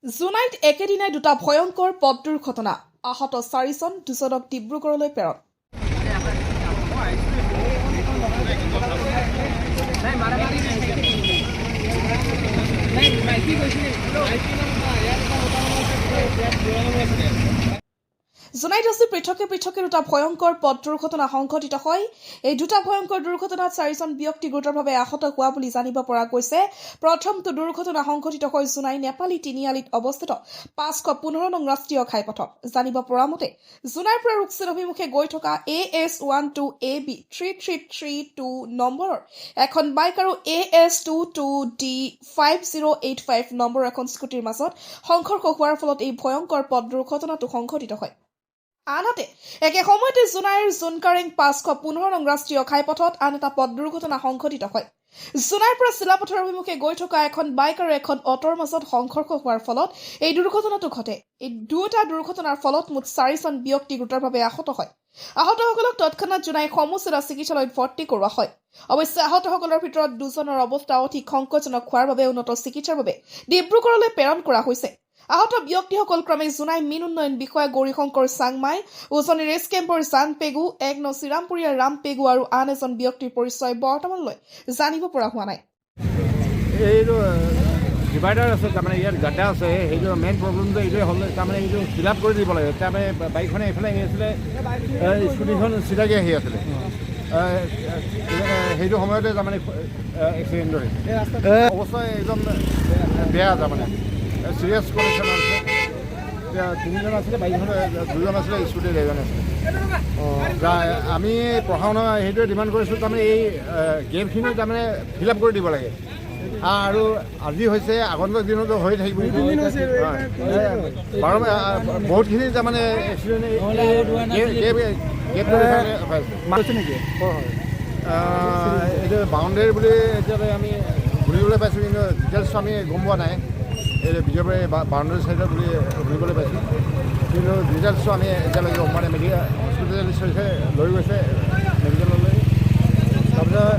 জোনাইত একেদিনাই দুটা ভয়ংকৰ পথ দুৰ্ঘটনা আহত 4জন দুজনক ডিব্ৰুগড়লৈ প্ৰেৰণ। জোনাইত আছে পৃথকে পৃথকে দুটা ভয়ংকৰ পথ দুৰ্ঘটনা সংঘটিত হয়। এই দুটা ভয়ংকৰ দুৰ্ঘটনাত 4জন ব্যক্তি গুৰুতৰভাৱে আহত হোৱা বুলি জানিব পৰা গৈছে। প্ৰথমটো দুৰ্ঘটনা সংঘটিত হয় জোনাই নেপালী তিনিআলিত অৱস্থিত 515 নং ৰাষ্ট্ৰীয় ঘাইপথত। জানিব পৰা মতে জোনাইৰ পৰা ৰুকছেন অভিমুখে গৈ থকা AS12AB 3332 নম্বৰৰ এখন বাইক আৰু AS22D 5085 নম্বৰৰ এখন স্কুটিৰ মাজত সংঘৰ্ষ হোৱাৰ ফলত এই ভয়ংকৰ পথ দুৰ্ঘটনাটো সংঘটিত হয়। আনহাতে একে সময়তে জোনাইৰ জোনকাৰেং 515 নং ৰাষ্ট্ৰীয় ঘাইপথত আন এটা পথ দুৰ্ঘটনা সংঘটিত হয়। জোনাইৰ পৰা চিলাপথাৰ অভিমুখে গৈ থকা এখন বাইক আৰু এখন অটোৰ মাজত সংঘৰ্ষ হোৱাৰ ফলত এই দুৰ্ঘটনাটো ঘটে। এই দুটা দুৰ্ঘটনাৰ ফলত মুঠ 4জন ব্যক্তি গুৰুতৰভাৱে আহত হয়। আহতসকলক তৎক্ষণাত জোনাই সমুচিত চিকিৎসালয়ত ভৰ্তি কৰোৱা হয়। অৱশ্যে আহতসকলৰ ভিতৰত দুজনৰ অৱস্থা অধিক সংকটজনক হোৱাৰ বাবে উন্নত চিকিৎসাৰ বাবে ডিব্ৰুগড়লৈ প্ৰেৰণ কৰা হৈছে। আহত ব্যক্তিসকল ক্ৰমে জোনাই মীন উন্নয়ন বিষয়া গৌৰীশংকৰ চাংমাই, উজনি ৰেছ কেম্পৰ জান পেগু, 1 নং শ্ৰীৰামপুৰীয়া ৰাম পেগু আৰু আন এজন ব্যক্তিৰ পৰিচয় বৰ্তমানলৈ জানিব পৰা হোৱা নাই। এইটো ডিভাইডাৰ আছে, তাৰমানে ইয়াত গাঁটা আছে, সেইটো মেইন প্ৰব্লেমটো এইটোৱে হ'ল, তাৰমানে এইটো ফিল আপ কৰি দিব লাগে। তাৰমানে বাইকখনে এইফালে আহি আছিলে, স্কুটিখন চিধাকৈ আহি আছিলে, সেইটো সময়তে তাৰমানে এক্সিডেণ্ট হৈছে। অৱস্থা একদম বেয়া, তাৰমানে চিৰিয়াছ কণ্ডিশ্যন আছে। এতিয়া 3জন আছিলে, বাইকখন 2জন আছিলে, স্কুটিত 1জন আছিলে। আমি প্ৰশাসনক সেইটোৱে ডিমাণ্ড কৰিছোঁ, তাৰমানে এই গেপখিনি তাৰমানে ফিল আপ কৰি দিব লাগে। আৰু আজি হৈছে, আগন্তুক দিনতো হৈ থাকিব। বহুতখিনি তাৰমানে এক্সিডেণ্ট নেকি? এইটো বাউণ্ডেৰী বুলি এতিয়ালৈ আমি ঘূৰিবলৈ পাইছোঁ, কিন্তু ডিটেইলছটো আমি গম পোৱা নাই। এই বিজয়বাৰী বাউণ্ডেৰী চাইডত বুলি ঘূৰিবলৈ পাইছোঁ, কিন্তু ডিটেইলছটো আমি এতিয়ালৈকে গম পোৱা নাই। মেডিকেল হস্পিটেলিষ্ট লৈ গৈছে মেডিকেললৈ। তাৰপিছত